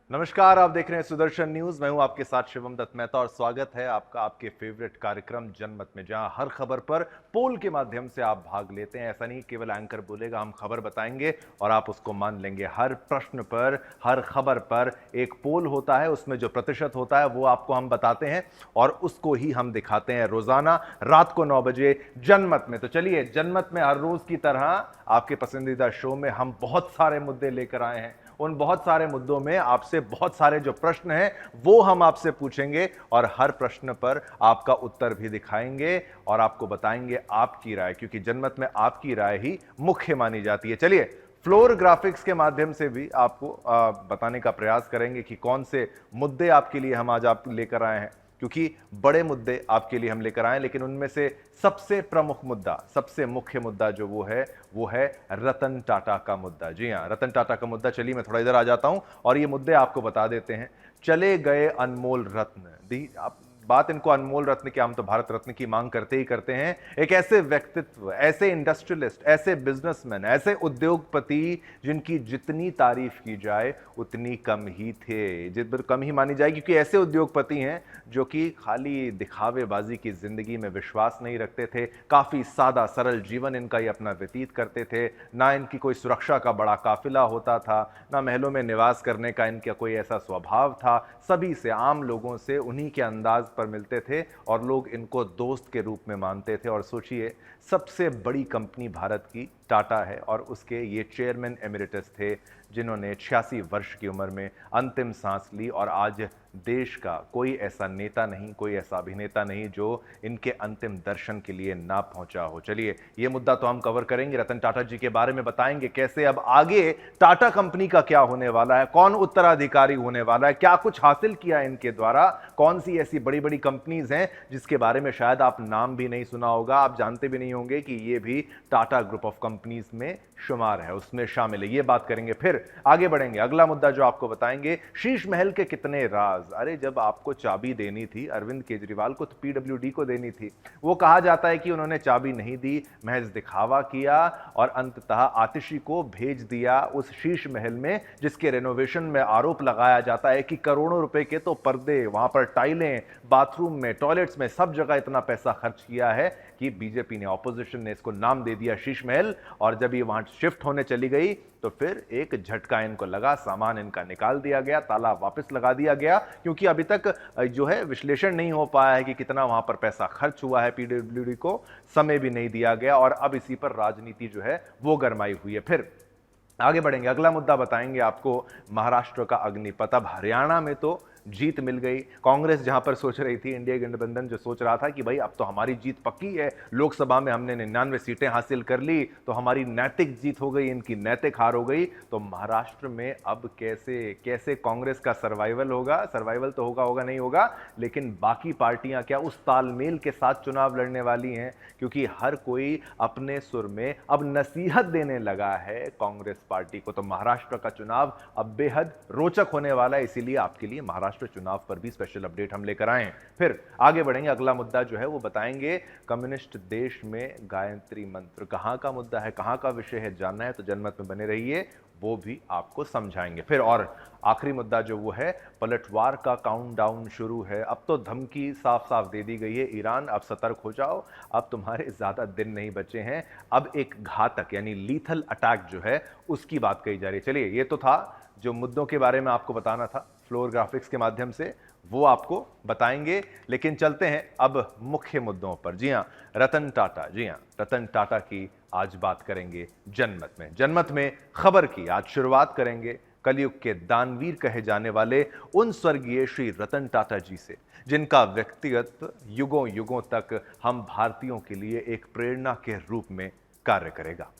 नमस्कार, आप देख रहे हैं सुदर्शन न्यूज। मैं हूं आपके साथ शिवम दत्त मेहता और स्वागत है आपका आपके फेवरेट कार्यक्रम जनमत में, जहां हर खबर पर पोल के माध्यम से आप भाग लेते हैं। ऐसा नहीं केवल एंकर बोलेगा, हम खबर बताएंगे और आप उसको मान लेंगे। हर प्रश्न पर, हर खबर पर एक पोल होता है, उसमें जो प्रतिशत होता है वो आपको हम बताते हैं और उसको ही हम दिखाते हैं रोजाना रात को 9 बजे जनमत में। तो चलिए, जनमत में हर रोज की तरह आपके पसंदीदा शो में हम बहुत सारे मुद्दे लेकर आए हैं। उन बहुत सारे मुद्दों में आपसे बहुत सारे जो प्रश्न हैं वो हम आपसे पूछेंगे और हर प्रश्न पर आपका उत्तर भी दिखाएंगे और आपको बताएंगे आपकी राय, क्योंकि जनमत में आपकी राय ही मुख्य मानी जाती है। चलिए, फ्लोर ग्राफिक्स के माध्यम से भी आपको बताने का प्रयास करेंगे कि कौन से मुद्दे आपके लिए हम आज आप लेकर आए हैं, क्योंकि बड़े मुद्दे आपके लिए हम लेकर आए, लेकिन उनमें से सबसे प्रमुख मुद्दा, सबसे मुख्य मुद्दा जो वो है रतन टाटा का मुद्दा। जी हां, रतन टाटा का मुद्दा। चलिए, मैं थोड़ा इधर आ जाता हूं और ये मुद्दे आपको बता देते हैं। चले गए अनमोल रत्न। दी आप बात इनको अनमोल रत्न की, हम तो भारत रत्न की मांग करते ही करते हैं। एक ऐसे व्यक्तित्व, ऐसे इंडस्ट्रियलिस्ट, ऐसे बिजनेसमैन, ऐसे उद्योगपति जिनकी जितनी तारीफ की जाए उतनी कम ही थे, जितनी कम ही मानी जाए, क्योंकि ऐसे उद्योगपति हैं जो कि खाली दिखावेबाजी की जिंदगी में विश्वास नहीं रखते थे। काफी सादा सरल जीवन इनका ही अपना व्यतीत करते थे। ना इनकी कोई सुरक्षा का बड़ा काफिला होता था, ना महलों में निवास करने का इनका कोई ऐसा स्वभाव था। सभी से, आम लोगों से उन्हीं के अंदाज पर मिलते थे और लोग इनको दोस्त के रूप में मानते थे। और सोचिए, सबसे बड़ी कंपनी भारत की टाटा है और उसके ये चेयरमैन एमिरेटस थे जिन्होंने 86 वर्ष की उम्र में अंतिम सांस ली। और आज देश का कोई ऐसा नेता नहीं, कोई ऐसा अभिनेता नहीं जो इनके अंतिम दर्शन के लिए ना पहुंचा हो। चलिए, ये मुद्दा तो हम कवर करेंगे, रतन टाटा जी के बारे में बताएंगे, कैसे अब आगे टाटा कंपनी का क्या होने वाला है, कौन उत्तराधिकारी होने वाला है, क्या कुछ हासिल किया इनके द्वारा, कौन सी ऐसी बड़ी बड़ी कंपनीज हैं जिसके बारे में शायद आप नाम भी नहीं सुना होगा, आप जानते भी नहीं होंगे कि ये भी टाटा ग्रुप ऑफ कंपनीज में शुमार है, उसमें शामिल है। ये बात करेंगे। फिर आगे बढ़ेंगे। अगला मुद्दा जो आपको बताएंगे, शीश महल के कितने राज। अरे, जब आपको चाबी देनी थी अरविंद केजरीवाल को, तो पीडब्ल्यूडी को देनी थी। वो कहा जाता है कि उन्होंने चाबी नहीं दी, महज दिखावा किया और अंततः आतिशी को भेज दिया उस शीश महल में, जिसके रेनोवेशन में आरोप लगाया जाता है कि करोड़ों रुपए के तो पर्दे, वहां पर टाइलें, बाथरूम में, टॉयलेट्स में, सब जगह इतना पैसा खर्च किया है कि बीजेपी ने, ऑपोजिशन ने इसको नाम दे दिया शीश महल। और जब ये वहां शिफ्ट होने चली गई तो फिर एक झटका इनको लगा, सामान इनका निकाल दिया गया, ताला वापस लगा दिया गया, क्योंकि अभी तक जो है विश्लेषण नहीं हो पाया है कि कितना वहां पर पैसा खर्च हुआ है। पीडब्ल्यूडी को समय भी नहीं दिया गया और अब इसी पर राजनीति जो है वो गरमाई हुई है। फिर आगे बढ़ेंगे। अगला मुद्दा बताएंगे आपको, महाराष्ट्र का अग्निपथ। अब हरियाणा में तो जीत मिल गई। कांग्रेस जहां पर सोच रही थी, इंडिया गठबंधन जो सोच रहा था कि भाई अब तो हमारी जीत पक्की है, लोकसभा में हमने 99 सीटें हासिल कर ली तो हमारी नैतिक जीत हो गई, इनकी नैतिक हार हो गई। तो महाराष्ट्र में अब कैसे कैसे कांग्रेस का सर्वाइवल होगा? सर्वाइवल तो होगा नहीं होगा, लेकिन बाकी पार्टियां क्या उस तालमेल के साथ चुनाव लड़ने वाली हैं? क्योंकि हर कोई अपने सुर में अब नसीहत देने लगा है कांग्रेस पार्टी को। तो महाराष्ट्र का चुनाव अब बेहद रोचक होने वाला है, इसीलिए आपके लिए महाराष्ट्र चुनाव पर भी स्पेशल अपडेट हम लेकर आए हैं। फिर आगे बढ़ेंगे। अगला मुद्दा जो है वो बताएंगे, कम्युनिस्ट देश में गायत्री मंत्र। कहां का मुद्दा है, कहां का विषय है, जानना है तो जनमत में बने रहिए, वो भी आपको समझाएंगे। फिर और आखिरी मुद्दा जो वो है, पलटवार का काउंटडाउन शुरू है। अब तो धमकी साफ साफ दे दी गई है, ईरान अब सतर्क हो जाओ, अब तुम्हारे ज्यादा दिन नहीं बचे हैं। अब एक घातक यानी लीथल अटैक जो है उसकी बात कही जा रही है। चलिए, ये तो था जो मुद्दों के बारे में आपको बताना था फ्लोर ग्राफिक्स के माध्यम से, वो आपको बताएंगे। लेकिन चलते हैं अब मुख्य मुद्दों पर। जी हां, रतन टाटा। जी हां, रतन टाटा की आज बात करेंगे जनमत में। जनमत में खबर की आज शुरुआत करेंगे कलयुग के दानवीर कहे जाने वाले उन स्वर्गीय श्री रतन टाटा जी से, जिनका व्यक्तिगत युगों युगों तक हम भारतीयों के लिए एक प्रेरणा के रूप में कार्य करेगा।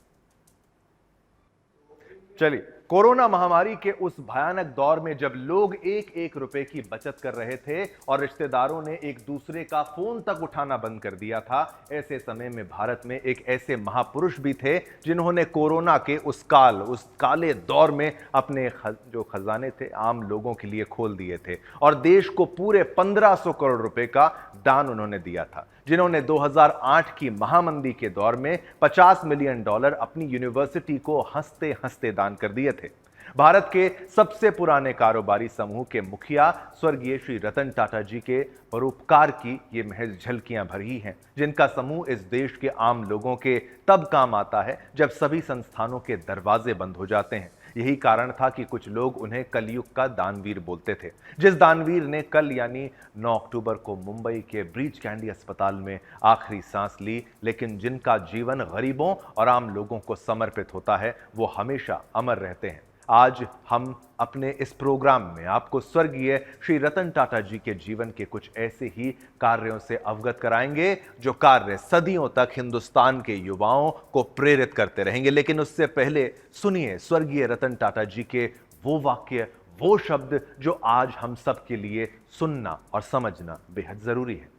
चलिए, कोरोना महामारी के उस भयानक दौर में जब लोग एक एक रुपए की बचत कर रहे थे और रिश्तेदारों ने एक दूसरे का फोन तक उठाना बंद कर दिया था, ऐसे समय में भारत में एक ऐसे महापुरुष भी थे जिन्होंने कोरोना के उस काले दौर में अपने जो खजाने थे आम लोगों के लिए खोल दिए थे और देश को पूरे 1500 करोड़ रुपए का दान उन्होंने दिया था। जिन्होंने 2008 की महामंदी के दौर में $50 मिलियन अपनी यूनिवर्सिटी को हंसते हंसते दान कर दिए थे। भारत के सबसे पुराने कारोबारी समूह के मुखिया स्वर्गीय श्री रतन टाटा जी के परोपकार की ये महज झलकियां भरी हैं, जिनका समूह इस देश के आम लोगों के तब काम आता है जब सभी संस्थानों के दरवाजे बंद हो जाते हैं। यही कारण था कि कुछ लोग उन्हें कलयुग का दानवीर बोलते थे। जिस दानवीर ने कल यानी 9 अक्टूबर को मुंबई के ब्रीच कैंडी अस्पताल में आखिरी सांस ली, लेकिन जिनका जीवन गरीबों और आम लोगों को समर्पित होता है, वो हमेशा अमर रहते हैं। आज हम अपने इस प्रोग्राम में आपको स्वर्गीय श्री रतन टाटा जी के जीवन के कुछ ऐसे ही कार्यों से अवगत कराएंगे जो कार्य सदियों तक हिंदुस्तान के युवाओं को प्रेरित करते रहेंगे। लेकिन उससे पहले सुनिए स्वर्गीय रतन टाटा जी के वो वाक्य, वो शब्द जो आज हम सब के लिए सुनना और समझना बेहद जरूरी है।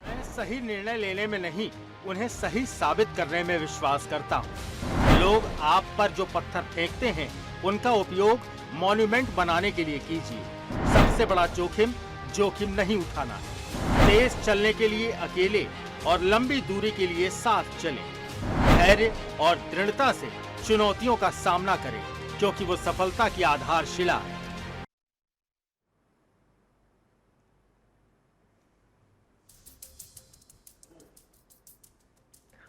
मैं सही निर्णय लेने में नहीं, उन्हें सही साबित करने में विश्वास करता हूँ। लोग आप पर जो पत्थर फेंकते हैं, उनका उपयोग मॉन्यूमेंट बनाने के लिए कीजिए। सबसे बड़ा जोखिम नहीं उठाना है। तेज चलने के लिए अकेले और लंबी दूरी के लिए साथ चलें। धैर्य और दृढ़ता से चुनौतियों का सामना करें, क्योंकि वो सफलता की आधारशिला है।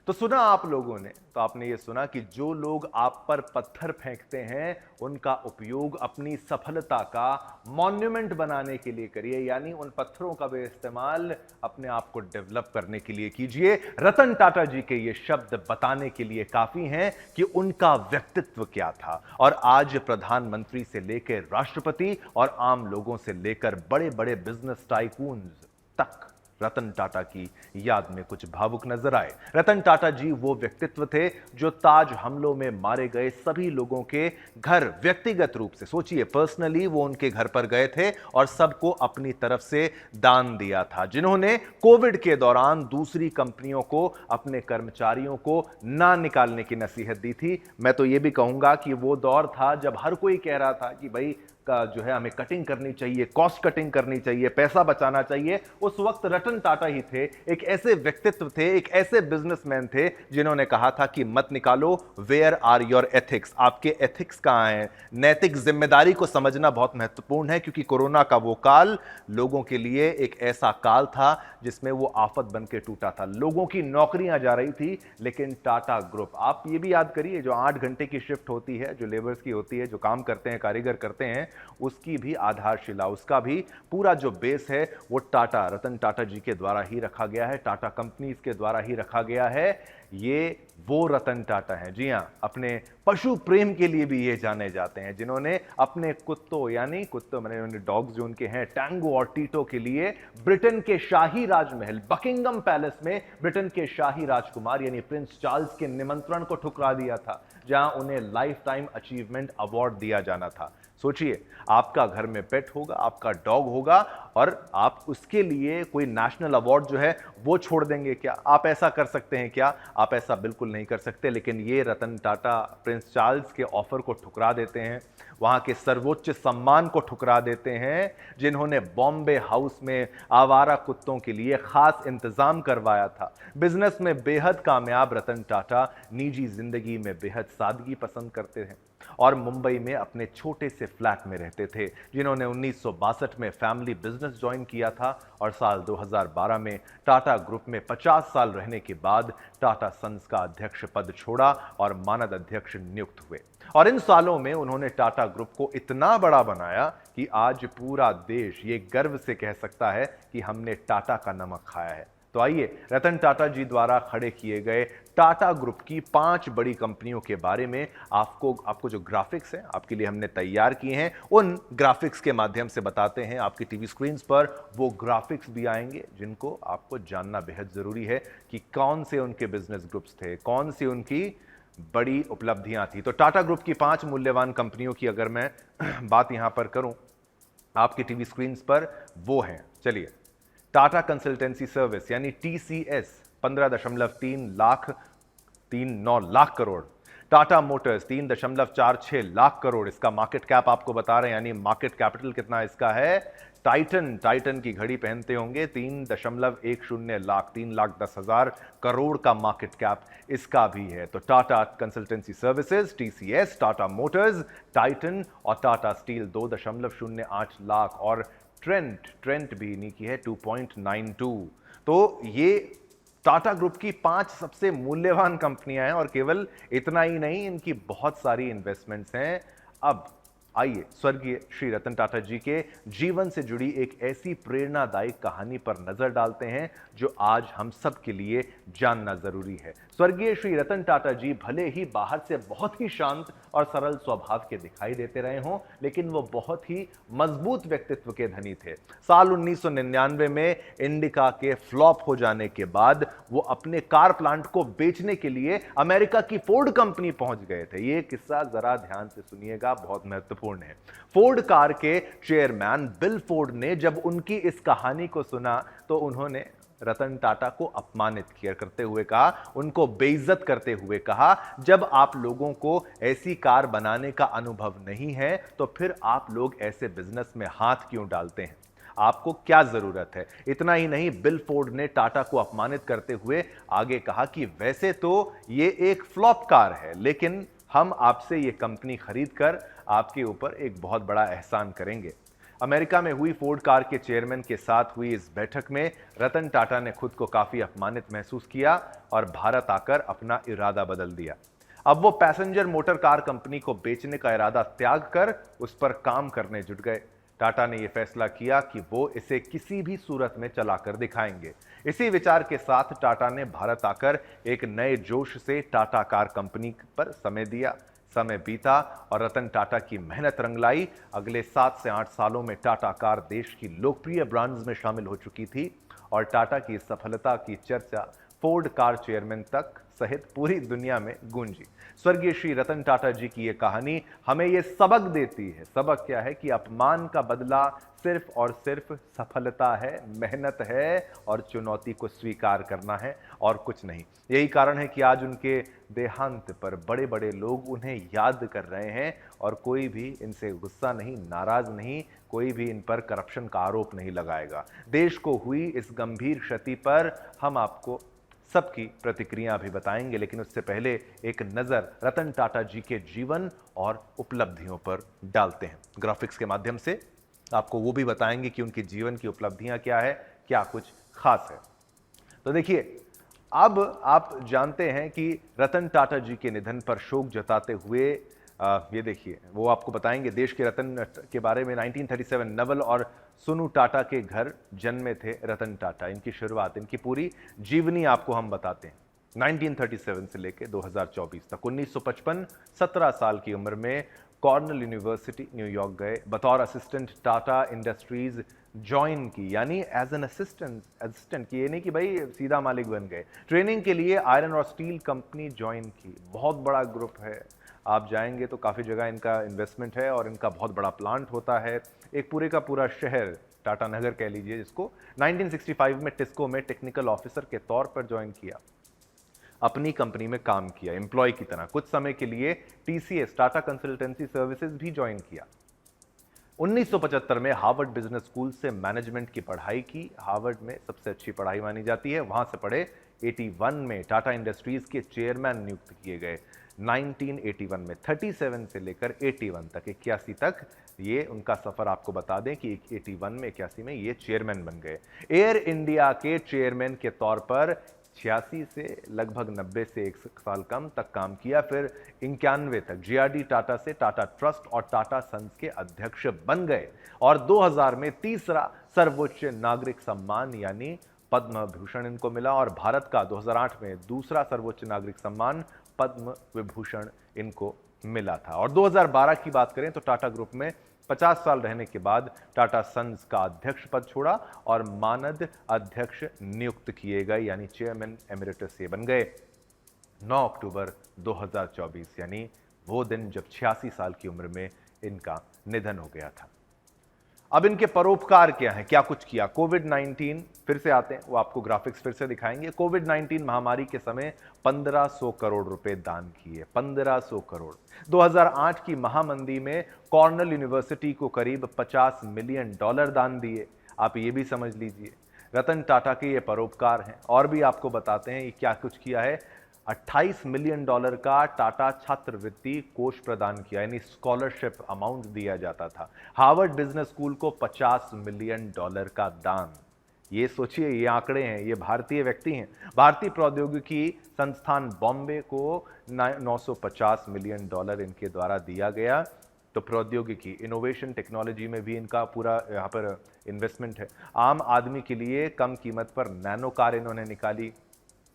तो सुना आप लोगों ने, तो आपने ये सुना कि जो लोग आप पर पत्थर फेंकते हैं, उनका उपयोग अपनी सफलता का मॉन्यूमेंट बनाने के लिए करिए, यानी उन पत्थरों का भी इस्तेमाल अपने आप को डेवलप करने के लिए कीजिए। रतन टाटा जी के ये शब्द बताने के लिए काफी हैं कि उनका व्यक्तित्व क्या था। और आज प्रधानमंत्री से लेकर राष्ट्रपति और आम लोगों से लेकर बड़े बड़े बिजनेस टाइकून्स तक रतन टाटा की याद में कुछ भावुक नजर आए। रतन टाटा जी वो व्यक्तित्व थे जो ताज हमलों में मारे गए सभी लोगों के घर व्यक्तिगत रूप से, सोचिए पर्सनली वो उनके घर पर गए थे और सबको अपनी तरफ से दान दिया था। जिन्होंने कोविड के दौरान दूसरी कंपनियों को अपने कर्मचारियों को ना निकालने की नसीहत दी थी। मैं तो ये भी कहूंगा कि वो दौर था जब हर कोई कह रहा था कि भाई का जो है हमें कटिंग करनी चाहिए, कॉस्ट कटिंग करनी चाहिए, पैसा बचाना चाहिए। उस वक्त रतन टाटा ही थे, एक ऐसे व्यक्तित्व थे, एक ऐसे बिजनेसमैन थे जिन्होंने कहा था कि मत निकालो, वेयर आर योर एथिक्स, आपके एथिक्स कहां हैं। नैतिक जिम्मेदारी को समझना बहुत महत्वपूर्ण है, क्योंकि कोरोना का वो काल लोगों के लिए एक ऐसा काल था जिसमें वो आफत बन के टूटा था। लोगों की नौकरियां जा रही थी, लेकिन टाटा ग्रुप, आप ये भी याद करिए, जो 8 घंटे की शिफ्ट होती है, जो लेबर्स की होती है, जो काम करते हैं, कारीगर करते हैं, उसकी भी आधारशिला, उसका भी पूरा जो बेस है वो टाटा, रतन टाटा जी के द्वारा ही रखा गया है, टाटा कंपनीज के द्वारा ही रखा गया है। ये वो रतन टाटा हैं, जी हां, अपने पशु प्रेम के लिए भी ये जाने जाते हैं, जिन्होंने अपने कुत्तों, यानी कुत्तों मैंने डॉग्स जो उनके हैं, टैंगो और टीटो के लिए ब्रिटेन के शाही राजमहल बकिंगम पैलेस में ब्रिटेन के शाही राजकुमार यानी प्रिंस चार्ल्स के निमंत्रण को ठुकरा दिया था, जहां उन्हें लाइफ टाइम अचीवमेंट अवार्ड दिया जाना था। सोचिए, आपका घर में पेट होगा, आपका डॉग होगा, और आप उसके लिए कोई नेशनल अवार्ड जो है वो छोड़ देंगे क्या? आप ऐसा कर सकते हैं क्या? आप ऐसा बिल्कुल नहीं कर सकते। लेकिन ये रतन टाटा प्रिंस चार्ल्स के ऑफर को ठुकरा देते हैं, वहां के सर्वोच्च सम्मान को ठुकरा देते हैं, जिन्होंने बॉम्बे हाउस में आवारा कुत्तों के लिए खास इंतजाम करवाया था। बिजनेस में बेहद कामयाब रतन टाटा निजी जिंदगी में बेहद सादगी पसंद करते हैं और मुंबई में अपने छोटे से फ्लैट में रहते थे, जिन्होंने 1962 में फैमिली बिजनेस ज्वाइन किया था और साल 2012 में टाटा ग्रुप में 50 साल रहने के बाद टाटा सन्स का अध्यक्ष पद छोड़ा और मानद अध्यक्ष नियुक्त हुए। और इन सालों में उन्होंने टाटा ग्रुप को इतना बड़ा बनाया कि आज पूरा देश ये गर्व से कह सकता है कि हमने टाटा का नमक खाया है। तो आइए रतन टाटा जी द्वारा खड़े किए गए टाटा ग्रुप की 5 बड़ी कंपनियों के बारे में आपको जो ग्राफिक्स हैं आपके लिए हमने तैयार किए हैं, उन ग्राफिक्स के माध्यम से बताते हैं। आपकी टीवी स्क्रीन्स पर वो ग्राफिक्स भी आएंगे जिनको आपको जानना बेहद जरूरी है कि कौन से उनके बिजनेस ग्रुप्स थे, कौन सी उनकी बड़ी उपलब्धियां थी। तो टाटा ग्रुप की 5 मूल्यवान कंपनियों की अगर मैं बात यहां पर करूं, आपकी टीवी स्क्रीन्स पर वो हैं। चलिए, टाटा कंसल्टेंसी सर्विस यानी TCS 15.39 लाख करोड़। टाटा मोटर्स 3.46 लाख करोड़ इसका मार्केट कैप आपको बता रहे हैं, यानी मार्केट कैपिटल कितना इसका है। टाइटन की घड़ी पहनते होंगे, 3.10 लाख, 3,10,000 करोड़ का मार्केट कैप इसका भी है। तो Tata consultancy services TCS, Tata Motors, Titan और टाटा स्टील 2.08 लाख, और ट्रेंट भी इन्हीं की है 2.92। तो ये टाटा ग्रुप की 5 सबसे मूल्यवान कंपनियां हैं, और केवल इतना ही नहीं, इनकी बहुत सारी इन्वेस्टमेंट्स हैं। अब आइए स्वर्गीय श्री रतन टाटा जी के जीवन से जुड़ी एक ऐसी प्रेरणादायक कहानी पर नजर डालते हैं जो आज हम सब के लिए जानना जरूरी है। स्वर्गीय श्री रतन टाटा जी भले ही बाहर से बहुत ही शांत और सरल स्वभाव के दिखाई देते रहे हों, लेकिन वो बहुत ही मजबूत व्यक्तित्व के धनी थे। साल 1999 में इंडिका के फ्लॉप हो जाने के बाद वो अपने कार प्लांट को बेचने के लिए अमेरिका की फोर्ड कंपनी पहुंच गए थे। ये किस्सा जरा ध्यान से सुनिएगा, बहुत महत्वपूर्ण है। फोर्ड कार के चेयरमैन बिल फोर्ड ने जब उनकी इस कहानी को सुना तो उन्होंने रतन टाटा को अपमानित किया करते हुए कहा, उनको बेइज्जत करते हुए कहा, जब आप लोगों को ऐसी कार बनाने का अनुभव नहीं है तो फिर आप लोग ऐसे बिजनेस में हाथ क्यों डालते हैं, आपको क्या जरूरत है। इतना ही नहीं, बिल फोर्ड ने टाटा को अपमानित करते हुए आगे कहा कि वैसे तो ये एक फ्लॉप कार है, लेकिन हम आपसे ये कंपनी खरीद कर आपके ऊपर एक बहुत बड़ा एहसान करेंगे। अमेरिका में हुई फोर्ड कार के चेयरमैन के साथ हुई इस बैठक में रतन टाटा ने खुद को काफी अपमानित महसूस किया और भारत आकर अपना इरादा बदल दिया। अब वो पैसेंजर मोटर कार कंपनी को बेचने का इरादा त्याग कर उस पर काम करने जुट गए। टाटा ने यह फैसला किया कि वो इसे किसी भी सूरत में चलाकर दिखाएंगे। इसी विचार के साथ टाटा ने भारत आकर एक नए जोश से टाटा कार कंपनी पर समय दिया। समय बीता और रतन टाटा की मेहनत रंग लाई। अगले 7 से 8 सालों में टाटा कार देश की लोकप्रिय ब्रांड्स में शामिल हो चुकी थी और टाटा की सफलता की चर्चा फोर्ड कार चेयरमैन तक सहित पूरी दुनिया में गूंजी। स्वर्गीय श्री रतन टाटा जी की यह कहानी हमें यह सबक देती है। सबक क्या है कि अपमान का बदला सिर्फ और सिर्फ सफलता है, मेहनत है और चुनौती को स्वीकार करना है, और कुछ नहीं। यही कारण है कि आज उनके देहांत पर बड़े बड़े लोग उन्हें याद कर रहे हैं और कोई भी इनसे गुस्सा नहीं, नाराज नहीं, कोई भी इन पर करप्शन का आरोप नहीं लगाएगा। देश को हुई इस गंभीर क्षति पर हम आपको सबकी प्रतिक्रिया भी बताएंगे, लेकिन उससे पहले एक नजर रतन टाटा जी के जीवन और उपलब्धियों पर डालते हैं। ग्राफिक्स के माध्यम से आपको वो भी बताएंगे कि उनके जीवन की उपलब्धियां क्या है, क्या कुछ खास है। तो देखिए, अब आप जानते हैं कि रतन टाटा जी के निधन पर शोक जताते हुए ये देखिए, वो आपको बताएंगे देश के रतन के बारे में। 1937 नवल और सुनु टाटा के घर जन्मे थे रतन टाटा। इनकी शुरुआत, इनकी पूरी जीवनी आपको हम बताते हैं। 1937 से लेकर 2024 तक 1955 17 साल की उम्र में कॉर्नेल यूनिवर्सिटी न्यूयॉर्क गए, बतौर असिस्टेंट टाटा इंडस्ट्रीज ज्वाइन की, यानी एज एन असिस्टेंट की, ये नहीं कि भाई सीधा मालिक बन गए। ट्रेनिंग के लिए आयरन और स्टील कंपनी ज्वाइन की। बहुत बड़ा ग्रुप है, आप जाएंगे तो काफ़ी जगह इनका इन्वेस्टमेंट है और इनका बहुत बड़ा प्लांट होता है। एक पूरे का पूरा शहर, टाटा नगर कह लीजिए जिसको। 1965 में टिस्को में टेक्निकल ऑफिसर के तौर पर ज्वाइन किया, अपनी कंपनी में काम किया एम्प्लॉय की तरह। कुछ समय के लिए TCS टाटा कंसल्टेंसी सर्विसेज भी ज्वाइन किया। 1975 में हार्वर्ड बिजनेस स्कूल से मैनेजमेंट की पढ़ाई की। हार्वर्ड में सबसे अच्छी पढ़ाई मानी जाती है, वहां से पढ़े। 81 में टाटा इंडस्ट्रीज के चेयरमैन नियुक्त किए गए। 1981 में 37 से लेकर 81 तक, 81 तक ये उनका सफर आपको बता दें कि 81 में 81 में ये चेयरमैन बन गए। एयर इंडिया के चेयरमैन के तौर पर 86 से लगभग 90 से 1 साल कम तक काम किया। फिर 91 तक GRD टाटा से टाटा ट्रस्ट और टाटा सन्स के अध्यक्ष बन गए और 2000 में तीसरा सर्वोच्च नागरिक सम्मान यानी पद्म भूषण इनको मिला और भारत का 2008 में दूसरा सर्वोच्च नागरिक सम्मान पद्म विभूषण इनको मिला था। और 2012 की बात करें तो टाटा ग्रुप में 50 साल रहने के बाद टाटा सन्स का अध्यक्ष पद छोड़ा और मानद अध्यक्ष नियुक्त किए गए, यानी चेयरमैन एमिरेटस से बन गए। 9 अक्टूबर 2024 यानी वो दिन जब 86 साल की उम्र में इनका निधन हो गया था। अब इनके परोपकार क्या हैं, क्या कुछ किया। कोविड-19 फिर से आते हैं, वो आपको ग्राफिक्स फिर से दिखाएंगे। कोविड-19 महामारी के समय 1500 करोड़ रुपए दान किए, 1500 करोड़। 2008 की महामंदी में कॉर्नेल यूनिवर्सिटी को करीब $50 मिलियन दान दिए। आप ये भी समझ लीजिए, रतन टाटा के ये परोपकार हैं। और भी आपको बताते हैं ये क्या कुछ किया है। $28 मिलियन का टाटा छात्रवृत्ति कोष प्रदान किया, यानी स्कॉलरशिप अमाउंट दिया जाता था। हार्वर्ड बिजनेस स्कूल को $50 मिलियन का दान। ये सोचिए, ये आंकड़े हैं, ये भारतीय व्यक्ति हैं। भारतीय प्रौद्योगिकी संस्थान बॉम्बे को $950 मिलियन इनके द्वारा दिया गया। तो प्रौद्योगिकी, इनोवेशन, टेक्नोलॉजी में भी इनका पूरा यहाँ पर इन्वेस्टमेंट है। आम आदमी के लिए कम कीमत पर नैनो कार इन्होंने निकाली,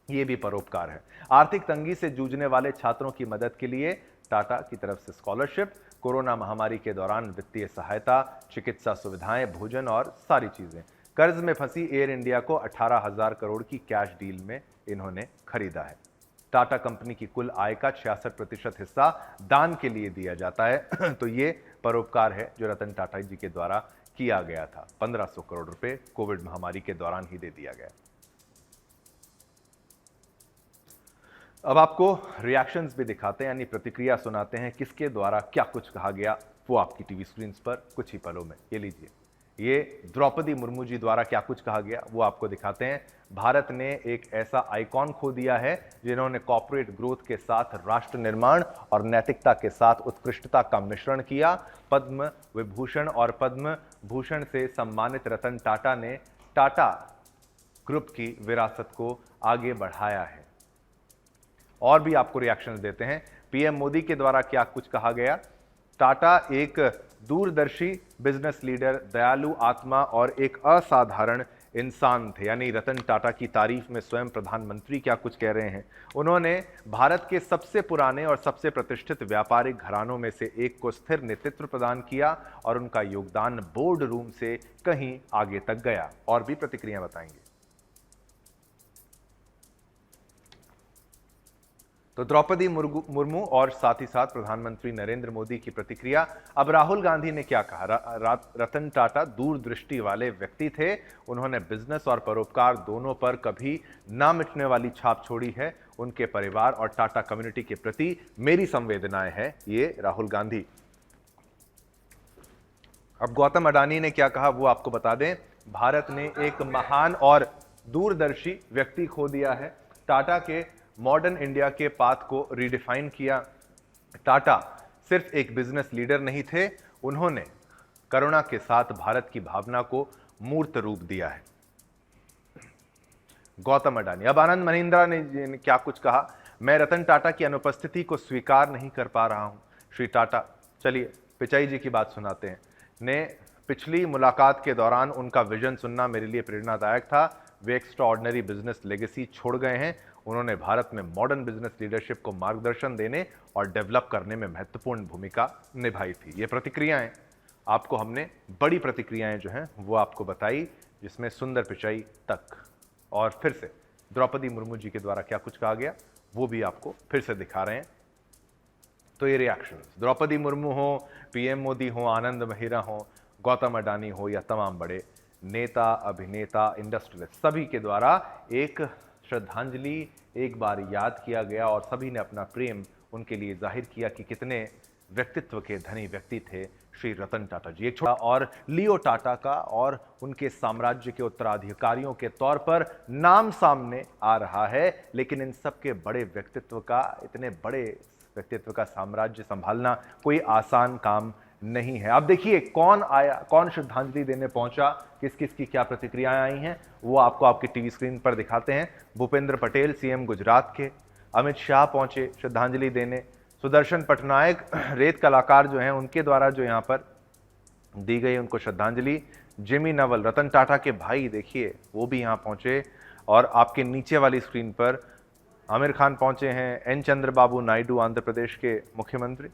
ये भी परोपकार है। आर्थिक तंगी से जूझने वाले छात्रों की मदद के लिए टाटा की तरफ से स्कॉलरशिप, कोरोना महामारी के दौरान वित्तीय सहायता, चिकित्सा सुविधाएं, भोजन और सारी चीजें। कर्ज में फंसी एयर इंडिया को 18,000 करोड़ की कैश डील में इन्होंने खरीदा है। टाटा कंपनी की कुल आय का 66% हिस्सा दान के लिए दिया जाता है। तो ये परोपकार है जो रतन टाटा जी के द्वारा किया गया था। 1500 करोड़ रुपए कोविड महामारी के दौरान ही दे दिया गया। अब आपको रिएक्शंस भी दिखाते हैं, यानी प्रतिक्रिया सुनाते हैं, किसके द्वारा क्या कुछ कहा गया वो आपकी टीवी स्क्रीन पर कुछ ही पलों में। ये लीजिए, ये द्रौपदी मुर्मू जी द्वारा क्या कुछ कहा गया वो आपको दिखाते हैं। भारत ने एक ऐसा आइकॉन खो दिया है जिन्होंने कॉर्पोरेट ग्रोथ के साथ राष्ट्र निर्माण और नैतिकता के साथ उत्कृष्टता का मिश्रण किया। पद्म विभूषण और पद्म भूषण से सम्मानित रतन टाटा ने टाटा ग्रुप की विरासत को आगे बढ़ाया है। और भी आपको रिएक्शंस देते हैं। पीएम मोदी के द्वारा क्या कुछ कहा गया। टाटा एक दूरदर्शी बिजनेस लीडर, दयालु आत्मा और एक असाधारण इंसान थे, यानी रतन टाटा की तारीफ में स्वयं प्रधानमंत्री क्या कुछ कह रहे हैं। उन्होंने भारत के सबसे पुराने और सबसे प्रतिष्ठित व्यापारिक घरानों में से एक को स्थिर नेतृत्व प्रदान किया और उनका योगदान बोर्ड रूम से कहीं आगे तक गया। और भी प्रतिक्रिया बताएंगे। तो द्रौपदी मुर्मू और साथ ही साथ प्रधानमंत्री नरेंद्र मोदी की प्रतिक्रिया। अब राहुल गांधी ने क्या कहा। रतन टाटा दूरदृष्टि वाले व्यक्ति थे। उन्होंने बिजनेस और परोपकार दोनों पर कभी ना मिटने वाली छाप छोड़ी है। उनके परिवार और टाटा कम्युनिटी के प्रति मेरी संवेदनाएं है, ये राहुल गांधी। अब गौतम अडानी ने क्या कहा वो आपको बता दें। भारत ने एक महान और दूरदर्शी व्यक्ति खो दिया है। टाटा के मॉडर्न इंडिया के पाथ को रिडिफाइन किया। टाटा सिर्फ एक बिजनेस लीडर नहीं थे, उन्होंने करुणा के साथ भारत की भावना को मूर्त रूप दिया है। गौतम अडानी। अब आनंद महिंद्रा ने क्या कुछ कहा। मैं रतन टाटा की अनुपस्थिति को स्वीकार नहीं कर पा रहा हूं। श्री टाटा, चलिए पिचाई जी की बात सुनाते हैं। ने पिछली मुलाकात के दौरान उनका विजन सुनना मेरे लिए प्रेरणादायक था। वे एक्स्ट्राऑर्डिनरी बिजनेस लेगेसी छोड़ गए हैं। उन्होंने भारत में मॉडर्न बिजनेस लीडरशिप को मार्गदर्शन देने और डेवलप करने में महत्वपूर्ण भूमिका निभाई थी। ये प्रतिक्रियाएं आपको हमने बड़ी प्रतिक्रियाएं जो हैं वो आपको बताई, जिसमें सुंदर पिचाई तक। और फिर से द्रौपदी मुर्मू जी के द्वारा क्या कुछ कहा गया वो भी आपको फिर से दिखा रहे हैं। तो ये रिएक्शंस, द्रौपदी मुर्मू हो, पीएम मोदी हो, आनंद महिंद्रा हो, गौतम अडानी हो या तमाम बड़े नेता, अभिनेता, इंडस्ट्रियलिस्ट, सभी के द्वारा एक श्रद्धांजलि एक बार याद किया गया और सभी ने अपना प्रेम उनके लिए जाहिर किया कि कितने व्यक्तित्व के धनी व्यक्ति थे श्री रतन टाटा जी। एक छोटा और लियो टाटा का और उनके साम्राज्य के उत्तराधिकारियों के तौर पर नाम सामने आ रहा है, लेकिन इन सब के बड़े व्यक्तित्व का, इतने बड़े व्यक्तित्व का साम्राज्य संभालना कोई आसान काम नहीं है। अब देखिए कौन आया, कौन श्रद्धांजलि देने पहुंचा, किस किस की क्या प्रतिक्रियाएं आई हैं वो आपको आपकी टीवी स्क्रीन पर दिखाते हैं। भूपेंद्र पटेल सीएम गुजरात के, अमित शाह पहुंचे श्रद्धांजलि देने, सुदर्शन पटनायक रेत कलाकार जो हैं उनके द्वारा जो यहां पर दी गई उनको श्रद्धांजलि। जिमी नवल, रतन टाटा के भाई, देखिए वो भी यहां पहुंचे। और आपके नीचे वाली स्क्रीन पर आमिर खान पहुंचे हैं, एन चंद्रबाबू नायडू आंध्र प्रदेश के मुख्यमंत्री,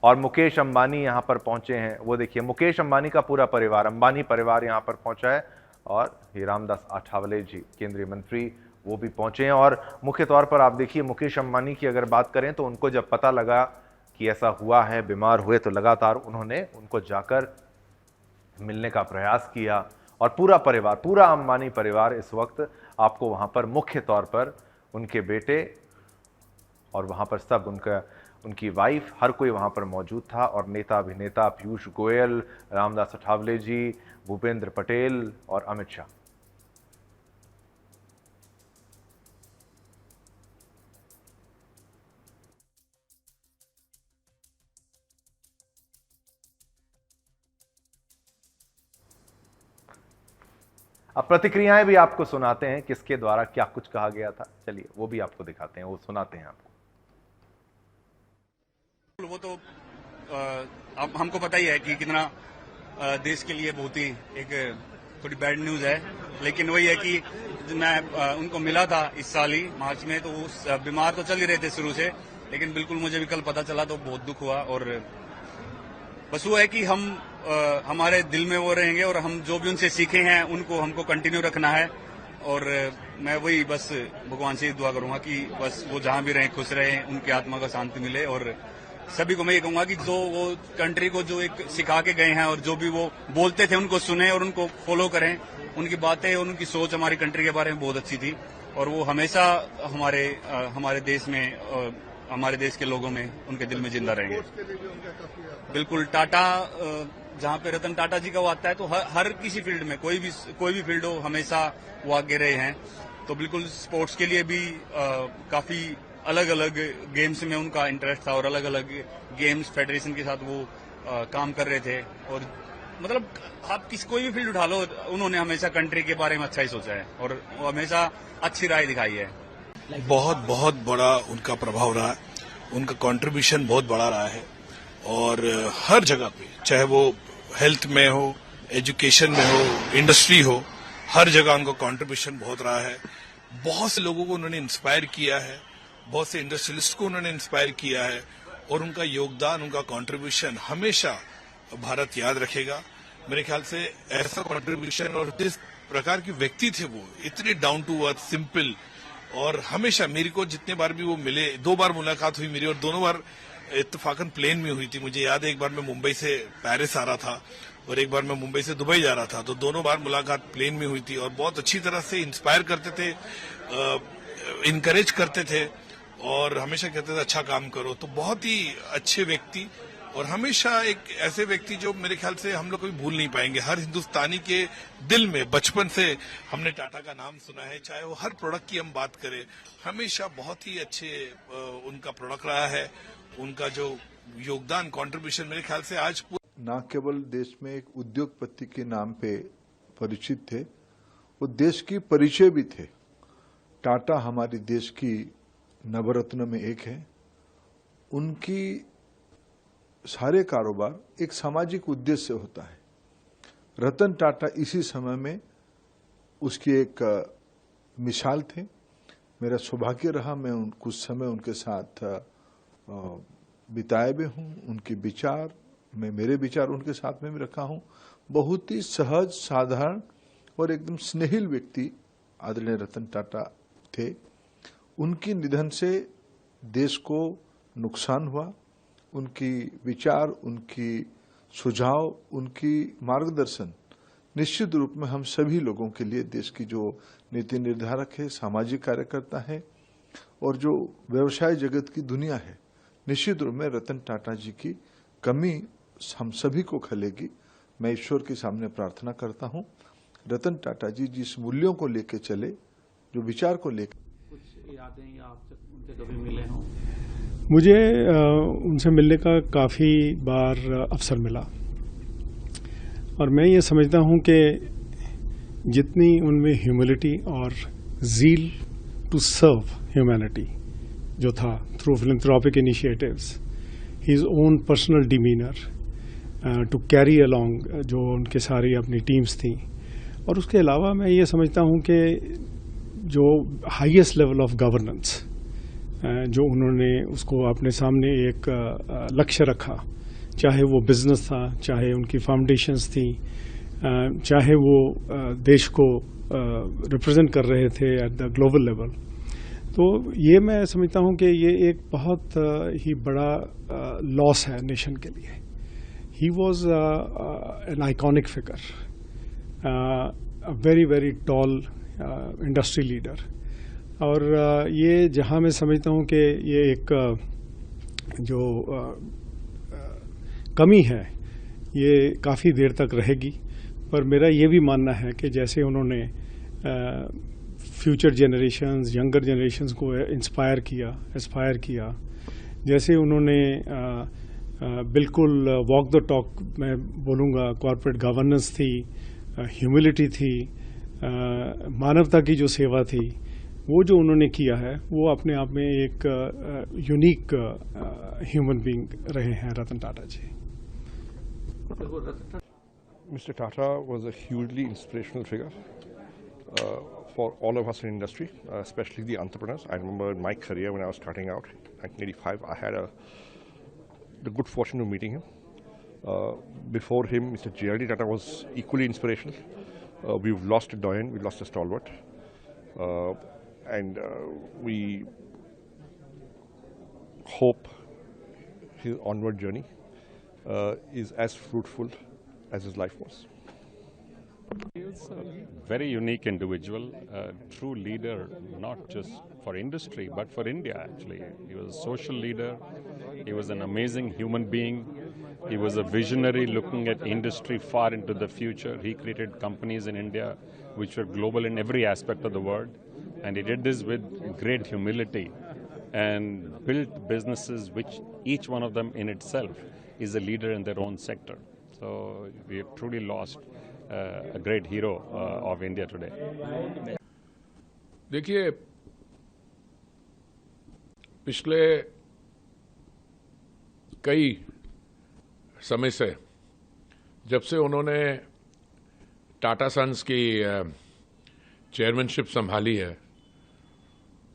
और मुकेश अंबानी यहां पर पहुंचे हैं। वो देखिए मुकेश अंबानी का पूरा परिवार, अंबानी परिवार यहां पर पहुंचा है। और ये रामदास आठवले जी केंद्रीय मंत्री वो भी पहुंचे हैं। और मुख्य तौर पर आप देखिए मुकेश अंबानी की अगर बात करें तो उनको जब पता लगा कि ऐसा हुआ है, बीमार हुए, तो लगातार उन्होंने उनको जाकर मिलने का प्रयास किया और पूरा परिवार, पूरा अंबानी परिवार इस वक्त आपको वहाँ पर मुख्य तौर पर उनके बेटे और वहाँ पर सब उनकी वाइफ, हर कोई वहाँ पर मौजूद था। और नेता अभिनेता पीयूष गोयल, रामदास अठावले जी, भूपेंद्र पटेल और अमित शाह। अब प्रतिक्रियाएं भी आपको सुनाते हैं, किसके द्वारा क्या कुछ कहा गया था। चलिए वो भी आपको दिखाते हैं, वो सुनाते हैं आपको। वो तो अब हमको पता ही है कि कितना देश के लिए बहुत ही एक थोड़ी बैड न्यूज है, लेकिन वही है कि मैं उनको मिला था इस साल ही मार्च में, तो वो बीमार तो चल ही रहे थे शुरू से, लेकिन बिल्कुल मुझे भी कल पता चला तो बहुत दुख हुआ। और बस वो है कि हम हमारे दिल में वो रहेंगे और हम जो भी उनसे सीखे हैं उनको हमको कंटिन्यू रखना है। और मैं वही बस भगवान से दुआ करूंगा कि बस वो जहां भी रहें खुश रहें, उनकी आत्मा को शांति मिले। और सभी को मैं ये कहूंगा कि जो वो कंट्री को जो एक सिखा के गए हैं और जो भी वो बोलते थे उनको सुने और उनको फॉलो करें। उनकी बातें और उनकी सोच हमारी कंट्री के बारे में बहुत अच्छी थी और वो हमेशा हमारे देश में हमारे देश के लोगों में उनके दिल में जिंदा रहेंगे। बिल्कुल, टाटा जहाँ पे रतन टाटा जी का वो आता है तो हर किसी फील्ड में कोई भी फील्ड हो हमेशा वो आगे रहे हैं। तो बिल्कुल स्पोर्ट्स के लिए भी काफी अलग अलग गेम्स में उनका इंटरेस्ट था और अलग अलग गेम्स फेडरेशन के साथ वो काम कर रहे थे। और मतलब आप कोई भी फील्ड उठा लो, उन्होंने हमेशा कंट्री के बारे में अच्छा ही सोचा है और वो हमेशा अच्छी राय दिखाई है। बहुत बहुत बड़ा उनका प्रभाव रहा है, उनका कंट्रीब्यूशन बहुत बड़ा रहा है और हर जगह पे, चाहे वो हेल्थ में हो, एजुकेशन में हो, इंडस्ट्री हो, हर जगह उनका कंट्रीब्यूशन बहुत रहा है। बहुत से लोगों को उन्होंने इंस्पायर किया है, बहुत से इंडस्ट्रियलिस्ट को उन्होंने इंस्पायर किया है और उनका योगदान, उनका कंट्रीब्यूशन हमेशा भारत याद रखेगा। मेरे ख्याल से ऐसा कंट्रीब्यूशन और जिस प्रकार के व्यक्ति थे वो, इतने डाउन टू अर्थ, सिंपल, और हमेशा मेरे को जितने बार भी वो मिले, 2 बार मुलाकात हुई मेरी और दोनों बार इत्तेफाकन प्लेन में हुई थी। मुझे याद है एक बार मैं मुंबई से पेरिस आ रहा था और एक बार मैं मुंबई से दुबई जा रहा था, तो दोनों बार मुलाकात प्लेन में हुई थी और बहुत अच्छी तरह से इंस्पायर करते थे, इनकरेज करते थे और हमेशा कहते थे अच्छा काम करो। तो बहुत ही अच्छे व्यक्ति और हमेशा एक ऐसे व्यक्ति जो मेरे ख्याल से हम लोग कभी भूल नहीं पाएंगे। हर हिंदुस्तानी के दिल में बचपन से हमने टाटा का नाम सुना है, चाहे वो हर प्रोडक्ट की हम बात करें, हमेशा बहुत ही अच्छे उनका प्रोडक्ट रहा है। उनका जो योगदान, कंट्रीब्यूशन मेरे ख्याल से आज न केवल देश में एक उद्योगपति के नाम पे परिचित थे, वो देश की परिचय भी थे। टाटा हमारे देश की नवरत्न में एक है। उनकी सारे कारोबार एक सामाजिक उद्देश्य से होता है। रतन टाटा इसी समय में उसकी एक मिसाल थे। मेरा सौभाग्य रहा मैं कुछ समय उनके साथ बिताए भी हूँ। उनके विचार, मैं मेरे विचार उनके साथ में भी रखा हूँ। बहुत ही सहज, साधारण और एकदम स्नेहिल व्यक्ति आदरणीय रतन टाटा थे। उनकी निधन से देश को नुकसान हुआ। उनकी विचार, उनकी सुझाव, उनकी मार्गदर्शन निश्चित रूप में हम सभी लोगों के लिए, देश की जो नीति निर्धारक है, सामाजिक कार्यकर्ता है और जो व्यवसाय जगत की दुनिया है, निश्चित रूप में रतन टाटा जी की कमी हम सभी को खलेगी। मैं ईश्वर के सामने प्रार्थना करता हूं, रतन टाटा जी जिस मूल्यों को लेकर चले, जो विचार को लेकर। कुछ यादें या आप उनसे कभी मिले हों? मुझे उनसे मिलने का काफ़ी बार अवसर मिला और मैं ये समझता हूँ कि जितनी उनमें ह्यूमिलिटी और ज़ील टू सर्व ह्यूमैनिटी जो था through philanthropic initiatives, his own personal demeanour to carry along जो उनके सारी अपनी टीम्स थी, और उसके अलावा मैं ये समझता हूँ कि जो हाईएस्ट लेवल ऑफ गवर्नेंस जो उन्होंने उसको अपने सामने एक लक्ष्य रखा, चाहे वो बिजनेस था, चाहे उनकी फाउंडेशंस थी, चाहे वो देश को रिप्रेजेंट कर रहे थे एट द ग्लोबल लेवल, तो ये मैं समझता हूँ कि ये एक बहुत ही बड़ा लॉस है नेशन के लिए। he was an iconic figure, a very very tall industry leader. और ये जहाँ मैं समझता हूँ कि ये एक जो कमी है ये काफ़ी देर तक रहेगी, पर मेरा ये भी मानना है कि जैसे उन्होंने फ्यूचर जनरेशन्स, यंगर जनरेशन्स को एस्पायर किया, जैसे उन्होंने बिल्कुल वॉक द टॉक, मैं बोलूँगा कॉर्पोरेट गवर्नेंस थी, ह्यूमिलिटी थी, मानवता की जो सेवा थी, वो जो उन्होंने किया है वो अपने आप में एक यूनिक ह्यूमन बीइंग रहे हैं रतन टाटा जी। Mr. Tata was a hugely inspirational figure for all of us in industry, especially the entrepreneurs. I remember in my career when I was starting out, 1985, I had the good fortune of meeting him. Before him, Mr. J.R.D. Tata was equally inspirational. We've lost a doyen, we've lost a stalwart. And we hope his onward journey is as fruitful as his life was. He was a very unique individual, a true leader, not just for industry, but for India actually. He was a social leader, he was an amazing human being, he was a visionary looking at industry far into the future. He created companies in India which were global in every aspect of the world, and he did this with great humility and built businesses which each one of them in itself is a leader in their own sector. So we have truly lost a great hero of India today. देखिए, पिछले कई समय से जब से उन्होंने Tata sons की chairmanship संभाली है,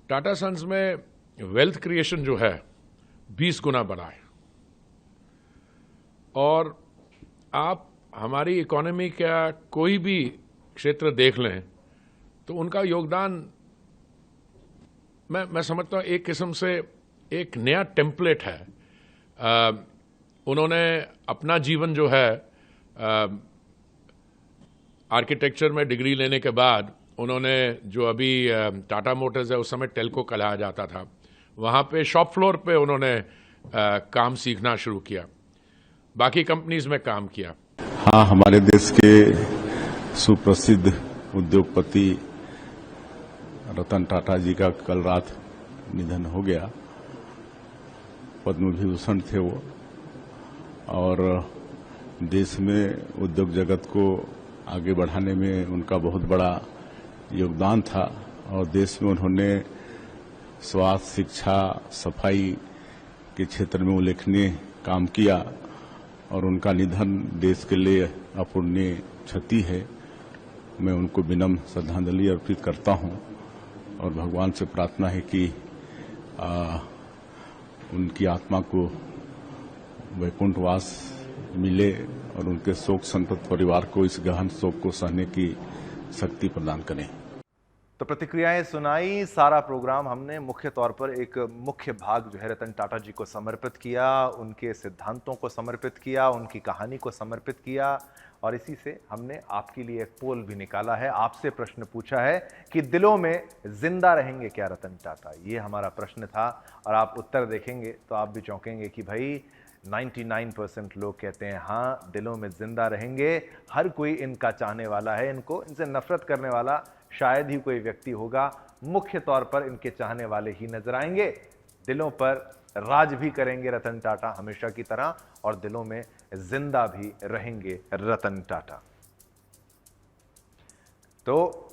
टाटा सन्स में वेल्थ क्रिएशन जो है 20 गुना बढ़ा है। और आप हमारी इकोनॉमी का कोई भी क्षेत्र देख लें तो उनका योगदान मैं समझता हूँ एक किस्म से एक नया टेम्पलेट है। उन्होंने अपना जीवन जो है आर्किटेक्चर में डिग्री लेने के बाद उन्होंने जो अभी टाटा मोटर्स है, उस समय टेल्को कहलाया जाता था, वहाँ पे शॉप फ्लोर पे उन्होंने काम सीखना शुरू किया, बाकी कंपनीज में काम किया। हाँ, हमारे देश के सुप्रसिद्ध उद्योगपति रतन टाटा जी का कल रात निधन हो गया। पद्म विभूषण थे वो, और देश में उद्योग जगत को आगे बढ़ाने में उनका बहुत बड़ा योगदान था, और देश में उन्होंने स्वास्थ्य, शिक्षा, सफाई के क्षेत्र में उल्लेखनीय काम किया, और उनका निधन देश के लिए अपूरणीय क्षति है। मैं उनको विनम्र श्रद्धांजलि अर्पित करता हूं, और भगवान से प्रार्थना है कि उनकी आत्मा को वैकुंठवास मिले और उनके शोक संतप्त परिवार को इस गहन शोक को सहने की शक्ति प्रदान करें। तो प्रतिक्रियाएं सुनाई। सारा प्रोग्राम हमने मुख्य तौर पर एक मुख्य भाग जो है रतन टाटा जी को समर्पित किया, उनके सिद्धांतों को समर्पित किया, उनकी कहानी को समर्पित किया, और इसी से हमने आपके लिए एक पोल भी निकाला है। आपसे प्रश्न पूछा है कि दिलों में जिंदा रहेंगे क्या रतन टाटा, ये हमारा प्रश्न था, और आप उत्तर देखेंगे तो आप भी चौंकेंगे कि भाई 99% लोग कहते हैं हाँ, दिलों में जिंदा रहेंगे। हर कोई इनका चाहने वाला है, इनसे नफरत करने वाला शायद ही कोई व्यक्ति होगा। मुख्य तौर पर इनके चाहने वाले ही नजर आएंगे। दिलों पर राज भी करेंगे रतन टाटा हमेशा की तरह, और दिलों में जिंदा भी रहेंगे रतन टाटा। तो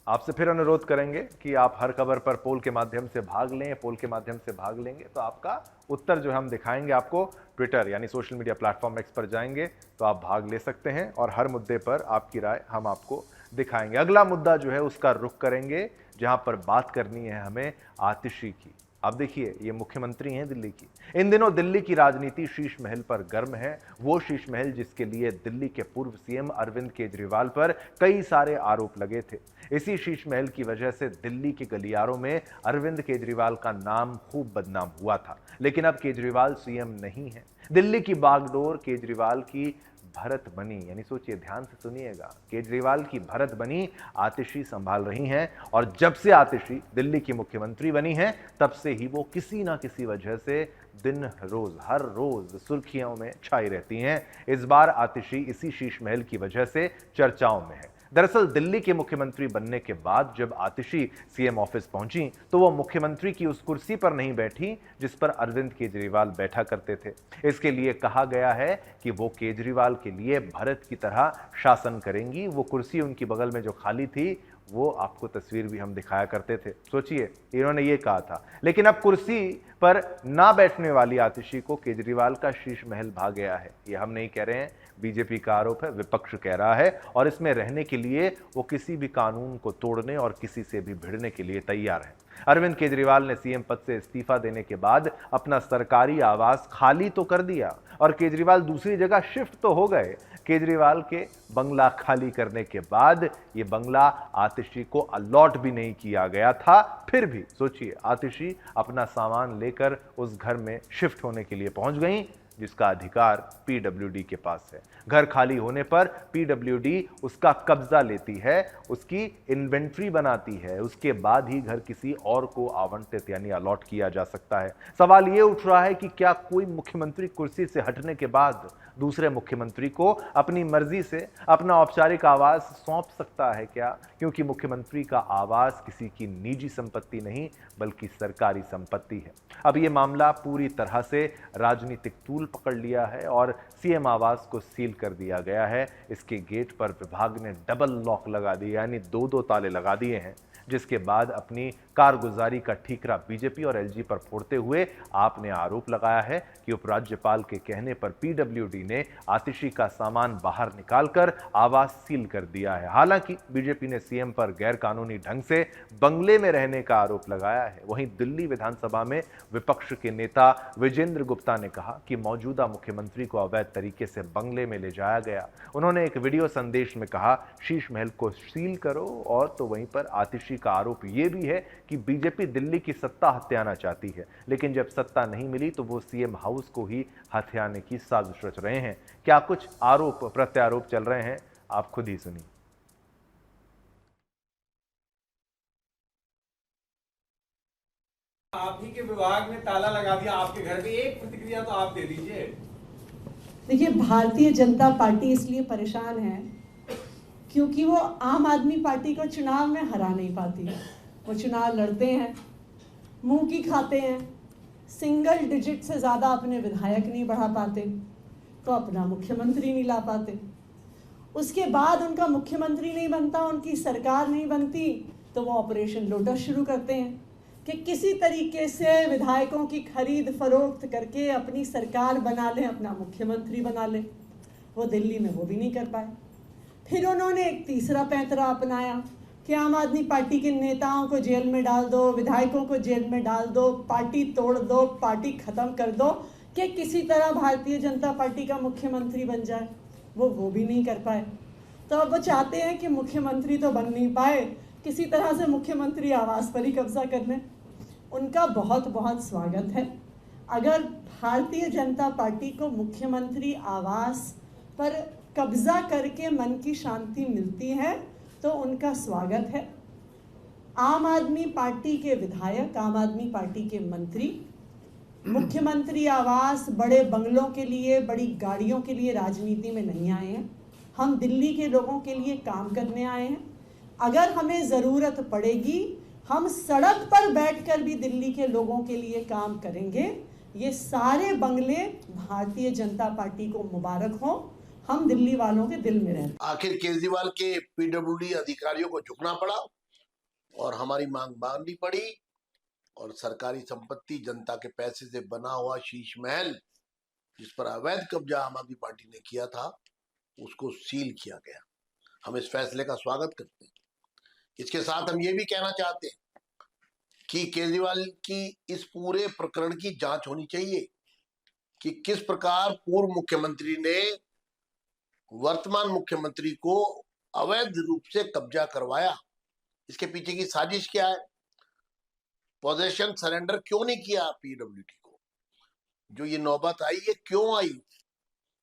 आपसे फिर अनुरोध करेंगे कि आप हर खबर पर पोल के माध्यम से भाग लें। पोल के माध्यम से भाग लेंगे तो आपका उत्तर जो हम दिखाएंगे आपको, ट्विटर यानी सोशल मीडिया प्लेटफॉर्म एक्स पर जाएंगे तो आप भाग ले सकते हैं, और हर मुद्दे पर आपकी राय हम आपको दिखाएंगे। अगला मुद्दा जो है उसका रुख करेंगे, जहां पर बात करनी है हमें आतिशी की। अब देखिए, ये मुख्यमंत्री हैं दिल्ली की। इन दिनों दिल्ली की राजनीति शीश महल पर गर्म है। वो शीश महल जिसके लिए दिल्ली के पूर्व सीएम अरविंद केजरीवाल पर कई सारे आरोप लगे थे। इसी शीश महल की वजह से दिल्ली के गलियारों में अरविंद केजरीवाल का नाम खूब बदनाम हुआ था। लेकिन अब केजरीवाल सीएम नहीं है। दिल्ली की बागडोर केजरीवाल की भरत बनी, यानी सोचिए, ध्यान से सुनिएगा, केजरीवाल की भरत बनी आतिशी संभाल रही हैं। और जब से आतिशी दिल्ली की मुख्यमंत्री बनी हैं, तब से ही वो किसी ना किसी वजह से दिन रोज, हर रोज सुर्खियों में छाई रहती हैं। इस बार आतिशी इसी शीश महल की वजह से चर्चाओं में है। दरअसल दिल्ली के मुख्यमंत्री बनने के बाद जब आतिशी सीएम ऑफिस पहुंची तो वो मुख्यमंत्री की उस कुर्सी पर नहीं बैठी जिस पर अरविंद केजरीवाल बैठा करते थे। इसके लिए कहा गया है कि वो केजरीवाल के लिए भरत की तरह शासन करेंगी। वो कुर्सी उनकी बगल में जो खाली थी, वो आपको तस्वीर भी हम दिखाया करते थे। सोचिए, इन्होंने ये कहा था। लेकिन अब कुर्सी पर ना बैठने वाली आतिशी को केजरीवाल का शीश महल भा गया है। ये हम नहीं कह रहे हैं, बीजेपी का आरोप है, विपक्ष कह रहा है। और इसमें रहने के लिए वो किसी भी कानून को तोड़ने और किसी से भी भिड़ने के लिए तैयार है। अरविंद केजरीवाल ने सीएम पद से इस्तीफा देने के बाद अपना सरकारी आवास खाली तो कर दिया और केजरीवाल दूसरी जगह शिफ्ट तो हो गए। केजरीवाल के बंगला खाली करने के बाद ये बंगला आतिशी को अलॉट भी नहीं किया गया था। फिर भी सोचिए, आतिशी अपना सामान लेकर उस घर में शिफ्ट होने के लिए पहुंच गई जिसका अधिकार पीडब्ल्यूडी के पास है। घर खाली होने पर पीडब्ल्यूडी उसका कब्जा लेती है, उसकी इन्वेंट्री बनाती है, उसके बाद ही घर किसी और को आवंटित यानी अलॉट किया जा सकता है। सवाल ये उठ रहा है कि क्या कोई मुख्यमंत्री कुर्सी से हटने के बाद दूसरे मुख्यमंत्री को अपनी मर्जी से अपना औपचारिक आवास सौंप सकता है क्या? क्योंकि मुख्यमंत्री का आवास किसी की निजी संपत्ति नहीं बल्कि सरकारी संपत्ति है। अब ये मामला पूरी तरह से राजनीतिक तूल पकड़ लिया है और सीएम आवास को सील कर दिया गया है। इसके गेट पर विभाग ने डबल लॉक लगा दिए, यानी दो ताले लगा दिए हैं, जिसके बाद अपनी कारगुजारी का ठीकरा बीजेपी और एलजी पर फोड़ते हुए आपने आरोप लगाया है कि उपराज्यपाल के कहने पर पीडब्ल्यूडी ने आतिशी का सामान बाहर निकालकर आवास सील कर दिया है। हालांकि बीजेपी ने सीएम पर गैर कानूनी ढंग से बंगले में रहने का आरोप लगाया है। वहीं दिल्ली विधानसभा में विपक्ष के नेता विजेंद्र गुप्ता ने कहा कि मौजूदा मुख्यमंत्री को अवैध तरीके से बंगले में ले जाया गया। उन्होंने एक वीडियो संदेश में कहा, शीश महल को सील करो। और तो वहीं पर आतिशी का आरोप यह भी है कि बीजेपी दिल्ली की सत्ता हथियाना चाहती है, लेकिन जब सत्ता नहीं मिली तो वो सीएम हाउस को ही हथियाने की साजिश रच रहे हैं। क्या कुछ आरोप प्रत्यारोप चल रहे हैं, आप खुद ही सुनिए। आप ही के विभाग में ताला लगा दिया, आपके घर में एक प्रतिक्रिया तो आप दे दीजिए। देखिए, भारतीय जनता पार्टी इसलिए परेशान है क्योंकि वो आम आदमी पार्टी को चुनाव में हरा नहीं पाती। वो चुनाव लड़ते हैं, मुंह की खाते हैं, सिंगल डिजिट से ज़्यादा अपने विधायक नहीं बढ़ा पाते, तो अपना मुख्यमंत्री नहीं ला पाते। उसके बाद उनका मुख्यमंत्री नहीं बनता, उनकी सरकार नहीं बनती, तो वो ऑपरेशन लोटस शुरू करते हैं कि किसी तरीके से विधायकों की खरीद फरोख्त करके अपनी सरकार बना लें, अपना मुख्यमंत्री बना लें। वो दिल्ली में वो भी नहीं कर पाए। फिर उन्होंने एक तीसरा पैंतरा अपनाया कि आम आदमी पार्टी के नेताओं को जेल में डाल दो, विधायकों को जेल में डाल दो, पार्टी तोड़ दो, पार्टी खत्म कर दो, कि किसी तरह भारतीय जनता पार्टी का मुख्यमंत्री बन जाए। वो भी नहीं कर पाए। तो अब वो चाहते हैं कि मुख्यमंत्री तो बन नहीं पाए, किसी तरह से मुख्यमंत्री आवास पर ही कब्जा कर लें। उनका बहुत बहुत स्वागत है। अगर भारतीय जनता पार्टी को मुख्यमंत्री आवास पर कब्जा करके मन की शांति मिलती है तो उनका स्वागत है। आम आदमी पार्टी के विधायक, आम आदमी पार्टी के मंत्री मुख्यमंत्री आवास, बड़े बंगलों के लिए, बड़ी गाड़ियों के लिए राजनीति में नहीं आए हैं। हम दिल्ली के लोगों के लिए काम करने आए हैं। अगर हमें ज़रूरत पड़ेगी, हम सड़क पर बैठकर भी दिल्ली के लोगों के लिए काम करेंगे। ये सारे बंगले भारतीय जनता पार्टी को मुबारक हो। हम दिल्ली वालों के दिल में रहते। आखिर केजरीवाल के पीडब्ल्यूडी अधिकारियों को झुकना पड़ा और हमारी मांग माननी पड़ी और सरकारी संपत्ति, जनता के पैसे से बना हुआ शीश महल जिस पर अवैध कब्जा आम आदमी पार्टी ने किया था, उसको सील किया गया। हम इस फैसले का स्वागत करते हैं। इसके साथ हम ये भी कहना चाहते हैं कि केजरीवाल की इस पूरे प्रकरण की जांच होनी चाहिए कि किस प्रकार पूर्व मुख्यमंत्री ने वर्तमान मुख्यमंत्री को अवैध रूप से कब्जा करवाया, इसके पीछे की साजिश क्या है, पोजेशन सरेंडर क्यों नहीं किया पीडब्ल्यूडी को, जो ये नौबत आई ये क्यों आई,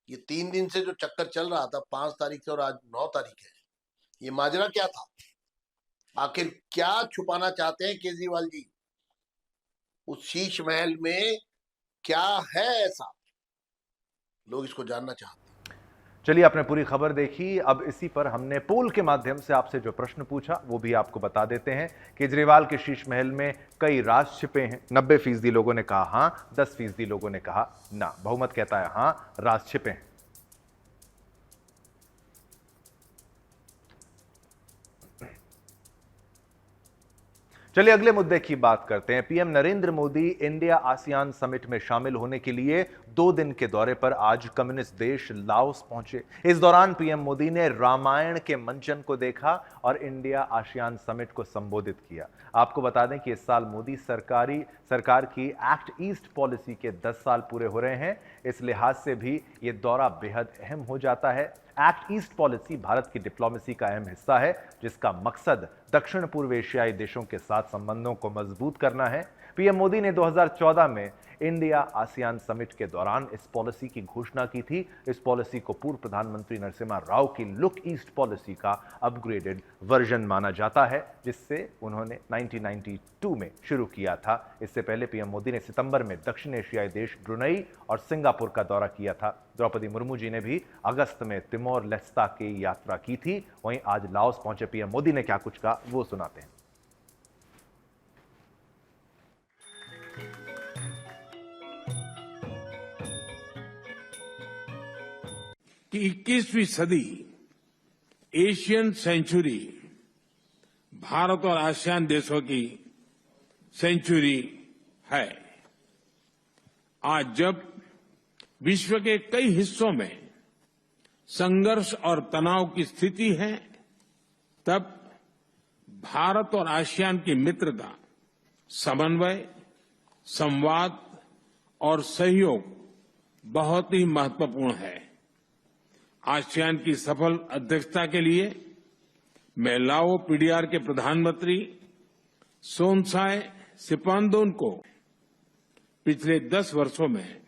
ये 3 दिन से जो चक्कर चल रहा था 5 तारीख से और आज 9 तारीख है, ये माजरा क्या था, आखिर क्या छुपाना चाहते हैं केजरीवाल जी, उस शीश महल में क्या है ऐसा, लोग इसको जानना चाहते हैं। चलिए, आपने पूरी खबर देखी। अब इसी पर हमने पोल के माध्यम से आपसे जो प्रश्न पूछा वो भी आपको बता देते हैं। केजरीवाल के शीश महल में कई राज छिपे हैं। 90% लोगों ने कहा हां, 10% लोगों ने कहा ना। बहुमत कहता है हां, राज छिपे हैं। चलिए अगले मुद्दे की बात करते हैं। PM Narendra Modi India ASEAN summit में शामिल होने के लिए 2 दिन के दौरे पर आज कम्युनिस्ट देश लाओस पहुंचे। इस दौरान पीएम मोदी ने रामायण के मंचन को देखा और इंडिया आसियान समिट को संबोधित किया। आपको बता दें कि इस साल मोदी सरकार की एक्ट ईस्ट पॉलिसी के 10 साल पूरे हो रहे हैं। इस लिहाज से भी ये दौरा बेहद अहम हो जाता है। एक्ट ईस्ट पॉलिसी भारत की डिप्लोमेसी का अहम हिस्सा है, जिसका मकसद दक्षिण पूर्व एशियाई देशों के साथ संबंधों को मजबूत करना है। पीएम मोदी ने 2014 में इंडिया आसियान समिट के दौरान इस पॉलिसी की घोषणा की थी। इस पॉलिसी को पूर्व प्रधानमंत्री नरसिम्हा राव की लुक ईस्ट पॉलिसी का अपग्रेडेड वर्जन माना जाता है, जिससे उन्होंने 1992 में शुरू किया था। इससे पहले पीएम मोदी ने सितंबर में दक्षिण एशियाई देश ब्रुनई और सिंगापुर का दौरा किया था। द्रौपदी मुर्मू जी ने भी अगस्त में तिमोर लेस्ता की यात्रा की थी। वहीं आज लाओस पहुंचे पीएम मोदी ने क्या कुछ कहा वो सुनाते हैं। कि 21वीं सदी एशियन सेंचुरी भारत और आसियान देशों की सेंचुरी है। आज जब विश्व के कई हिस्सों में संघर्ष और तनाव की स्थिति है, तब भारत और आसियान की मित्रता, समन्वय, संवाद और सहयोग बहुत ही महत्वपूर्ण है। आसियान की सफल अध्यक्षता के लिए मैं लाओ पीडीआर के प्रधानमंत्री सोनसाई सिपांदोन को पिछले 10 वर्षों में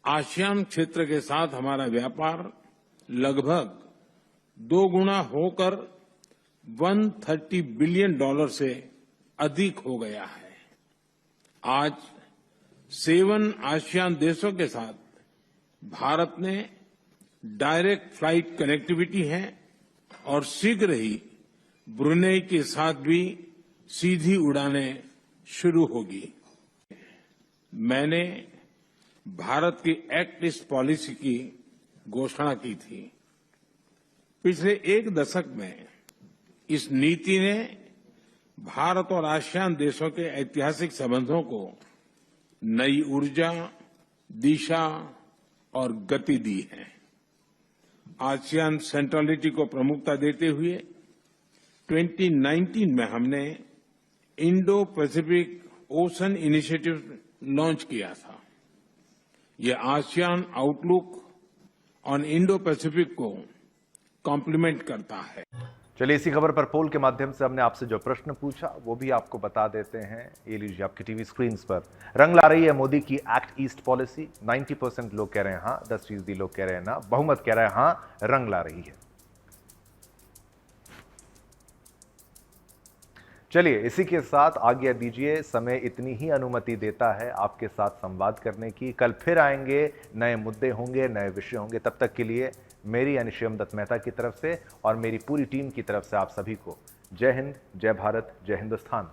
आसियान क्षेत्र के साथ हमारा व्यापार लगभग 2 गुना होकर $130 बिलियन से अधिक हो गया है। आज 7 आसियान देशों के साथ भारत ने डायरेक्ट फ्लाइट कनेक्टिविटी है और शीघ्र ही ब्रुनेई के साथ भी सीधी उड़ानें शुरू होगी। मैंने भारत की एक्ट ईस्ट पॉलिसी की घोषणा की थी। पिछले 1 दशक में इस नीति ने भारत और आसियान देशों के ऐतिहासिक संबंधों को नई ऊर्जा, दिशा और गति दी है। आसियान सेंट्रलिटी को प्रमुखता देते हुए 2019 में हमने Indo Pacific ocean initiative launch किया था। यह ASEAN outlook on Indo Pacific को कॉम्प्लीमेंट करता है। चलिए, इसी खबर पर पोल के माध्यम से हमने आपसे जो प्रश्न पूछा वो भी आपको बता देते हैं। ये लीजिए आपकी टीवी स्क्रीन पर। रंग ला रही है मोदी की एक्ट ईस्ट पॉलिसी। 90% लोग कह रहे हैं हां, 10% लोग कह रहे हैं ना। बहुमत कह रहा है हां, रंग ला रही है। चलिए, इसी के साथ आज्ञा दीजिए। समय इतनी ही अनुमति देता है आपके साथ संवाद करने की। कल फिर आएंगे, नए मुद्दे होंगे, नए विषय होंगे। तब तक के लिए मेरी यानी शिवम दत्त मेहता की तरफ से और मेरी पूरी टीम की तरफ से आप सभी को जय हिंद, जय भारत, जय हिंदुस्तान।